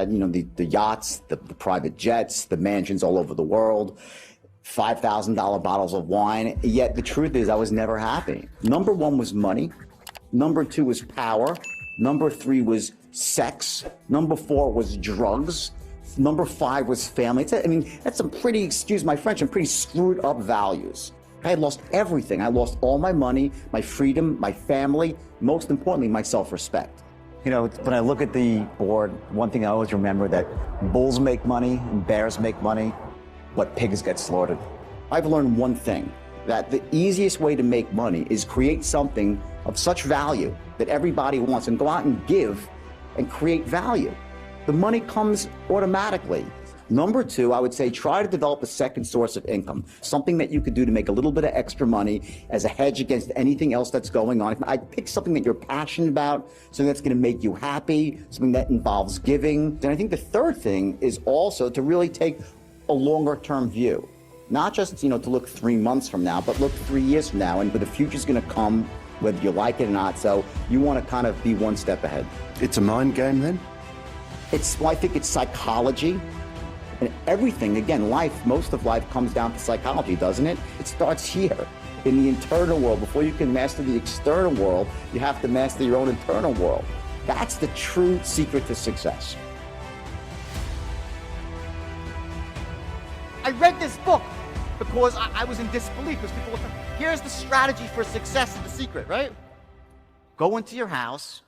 the yachts, the private jets, the mansions all over the world, $5,000 bottles of wine. Yet the truth is I was never happy. Number one was money. Number two was power. Number three was sex. Number four was drugs. Number five was family. That's some pretty, excuse my French, some pretty screwed up values. I had lost everything. I lost all my money, my freedom, my family, most importantly, my self-respect. When I look at the board, one thing I always remember that bulls make money and bears make money, but pigs get slaughtered. I've learned one thing, that the easiest way to make money is create something of such value that everybody wants and go out and give and create value. The money comes automatically. Number two, I would say try to develop a second source of income, something that you could do to make a little bit of extra money as a hedge against anything else that's going on. I'd pick something that you're passionate about, something that's going to make you happy, something that involves giving. And I think the third thing is also to really take a longer term view, not just, to look 3 months from now, but look 3 years from now, and the future's going to come whether you like it or not. So you want to kind of be one step ahead. It's a mind game then? I think it's psychology. And everything, again, most of life comes down to psychology, doesn't it? It starts here, in the internal world. Before you can master the external world, you have to master your own internal world. That's the true secret to success. I read this book because I was in disbelief, because people were saying, here's the strategy for success and the secret, right? Go into your house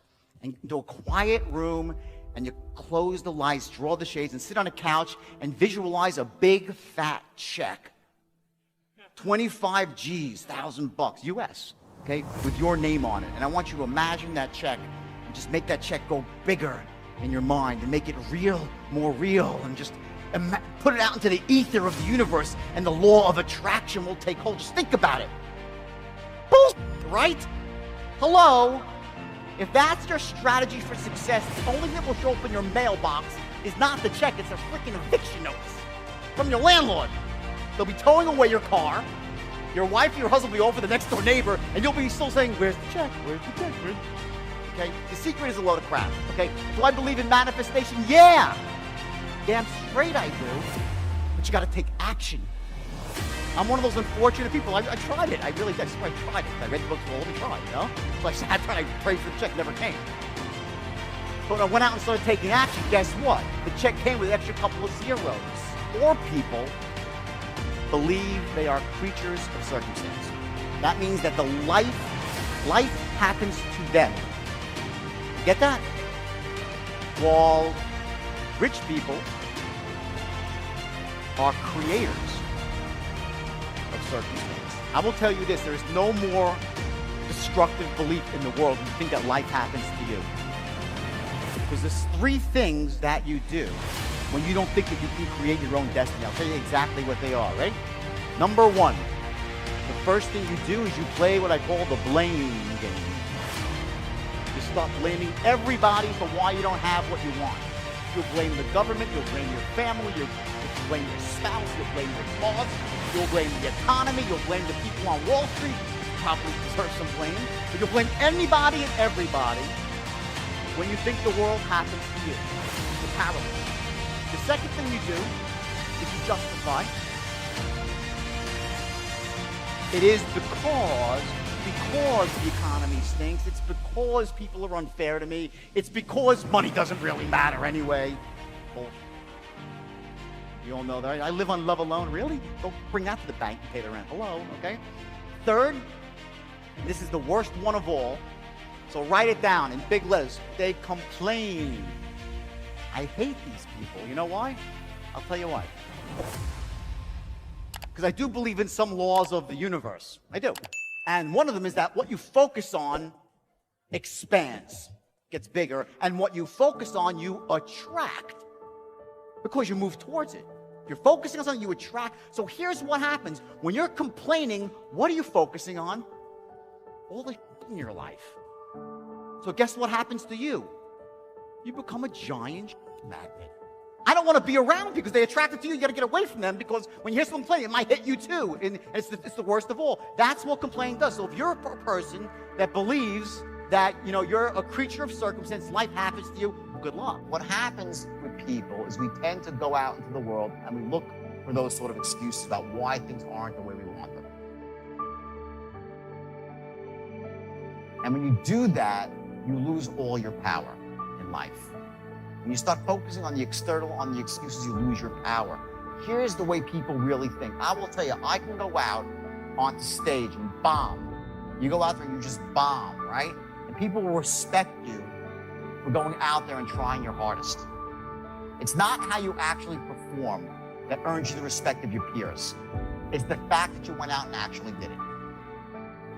and into a quiet room, and you close the lights, draw the shades, and sit on a couch and visualize a big fat check. 25 G's, $1,000 US, okay, with your name on it. And I want you to imagine that check and just make that check go bigger in your mind and make it real, more real, and just put it out into the ether of the universe, and the law of attraction will take hold. Just think about it. Bullshit, right? Hello? If that's your strategy for success, the only thing that will show up in your mailbox is not the check, it's a freaking eviction notice from your landlord. They'll be towing away your car, your wife or your husband will be over the next door neighbor, and you'll be still saying, where's the check? Where's the check? Okay? The secret is a load of crap, okay? Do I believe in manifestation? Yeah! Damn straight I do, but you gotta take action. I'm one of those unfortunate people. I tried it. I really did. I tried it. I read the books, well, let me try, So I sat there and I prayed for the check, never came. But when I went out and started taking action, guess what? The check came with an extra couple of zeros. Or people believe they are creatures of circumstance. That means that life happens to them. You get that? While rich people are creators of circumstance. I will tell you this, there is no more destructive belief in the world than to think that life happens to you. Because there's 3 things that you do when you don't think that you can create your own destiny. I'll tell you exactly what they are, right? Number 1, the first thing you do is you play what I call the blame game. You start blaming everybody for why you don't have what you want. You'll blame the government, you'll blame your family, you'll blame your spouse, you'll blame your boss, you'll blame the economy, you'll blame the people on Wall Street, you probably deserve some blame, but you'll blame anybody and everybody when you think the world happens to you. It's a paradox. The second thing you do is you justify. It is because the economy stinks. It's because people are unfair to me. It's because money doesn't really matter anyway. Bullshit. You all know that. I live on love alone. Really? Go bring that to the bank and pay the rent. Hello, okay? Third, this is the worst one of all. So write it down in big letters. They complain. I hate these people. You know why? I'll tell you why. Because I do believe in some laws of the universe. I do. And one of them is that what you focus on expands, gets bigger, and what you focus on, you attract because you move towards it. If you're focusing on something, you attract. So here's what happens. When you're complaining, what are you focusing on? All the in your life. So guess what happens to you? You become a giant magnet. I don't want to be around because they attracted to you. You got to get away from them because when you hear someone complaining, it might hit you too. And it's the worst of all. That's what complaining does. So if you're a person that believes that, you're a creature of circumstance, life happens to you, good luck. What happens with people is we tend to go out into the world and we look for those sort of excuses about why things aren't the way we want them. And when you do that, you lose all your power in life. When you start focusing on the external, on the excuses, you lose your power. Here's the way people really think. I will tell you, I can go out onto stage and bomb. You go out there and you just bomb, right? And people will respect you for going out there and trying your hardest. It's not how you actually perform that earns you the respect of your peers. It's the fact that you went out and actually did it.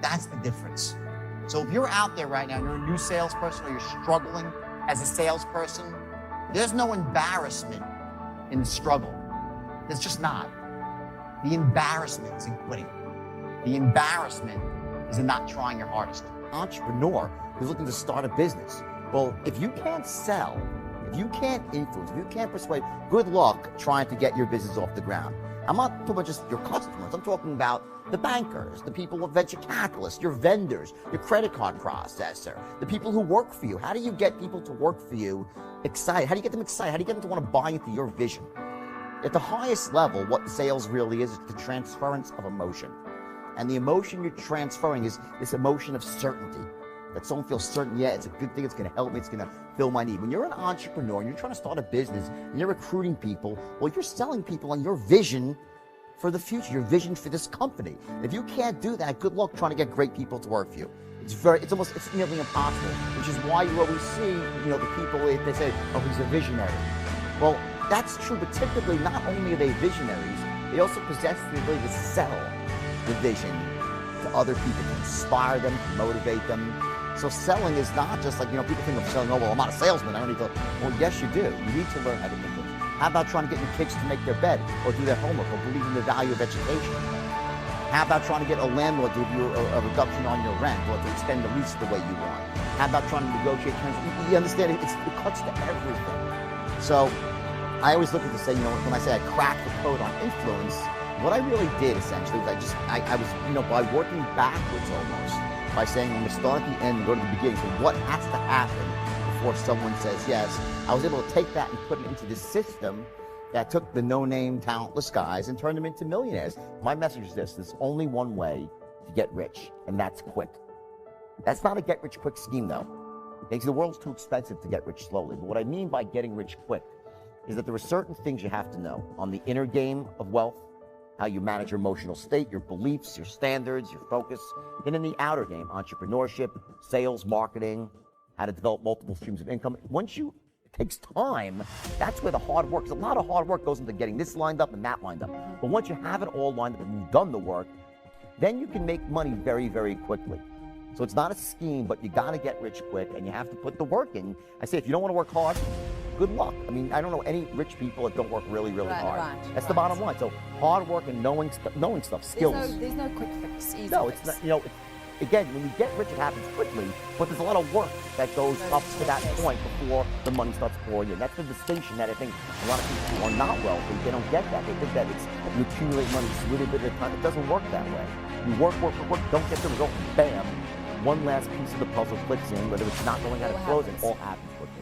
That's the difference. So if you're out there right now and you're a new salesperson or you're struggling as a salesperson, there's no embarrassment in the struggle. There's just not. The embarrassment is in quitting. The embarrassment is in not trying your hardest. Entrepreneur who's looking to start a business. Well, if you can't sell, if you can't influence, if you can't persuade, good luck trying to get your business off the ground. I'm not talking about just your customers. I'm talking about the bankers, the people with venture capitalists, your vendors, your credit card processor, the people who work for you. How do you get people to work for you excited? How do you get them excited? How do you get them to want to buy into your vision? At the highest level, what sales really is the transference of emotion. And the emotion you're transferring is this emotion of certainty. That someone feels certain, yeah, it's a good thing, it's going to help me, it's going to fill my need. When you're an entrepreneur and you're trying to start a business and you're recruiting people, well, you're selling people on your vision for the future, your vision for this company. If you can't do that, good luck trying to get great people to work for you. It's nearly impossible, which is why you always see, the people, they say, oh, he's a visionary. Well, that's true, but typically not only are they visionaries, they also possess the ability to sell the vision to other people, to inspire them, to motivate them. So selling is not just like, people think of selling, oh, well, I'm not a salesman, I don't need to. Well, yes, you do. You need to learn how to influence. How about trying to get your kids to make their bed or do their homework or believe in the value of education? How about trying to get a landlord to give you a reduction on your rent or to extend the lease the way you want? How about trying to negotiate terms? You understand, it cuts to everything. So I always look at this, say, when I say I cracked the code on influence, what I really did essentially was I was, by working backwards almost, by saying I'm going to start at the end and go to the beginning. So what has to happen before someone says yes? I was able to take that and put it into this system that took the no-name, talentless guys and turned them into millionaires. My message is this: there's only one way to get rich, and that's quick. That's not a get-rich-quick scheme, though. Because the world's too expensive to get rich slowly. But what I mean by getting rich quick is that there are certain things you have to know on the inner game of wealth, how you manage your emotional state, your beliefs, your standards, your focus. Then in the outer game, entrepreneurship, sales, marketing, how to develop multiple streams of income. It takes time. That's where the hard work, because a lot of hard work goes into getting this lined up and that lined up. But once you have it all lined up and you've done the work, then you can make money very, very quickly. So it's not a scheme, but you got to get rich quick and you have to put the work in. I say, if you don't want to work hard, good luck. I mean, I don't know any rich people that don't work really, really hard. That's the bottom line. So hard work and knowing stuff, skills. There's no quick fix, easy No, fix. it's not, again, when you get rich, it happens quickly, but there's a lot of work that goes up to that point before the money starts pouring in. That's the distinction that I think a lot of people who are not wealthy, they don't get that. They think that you accumulate money just a little bit at a time. It doesn't work that way. You work, don't get the result, bam, one last piece of the puzzle clicks in, whether it's not going out of closing, all happens quickly.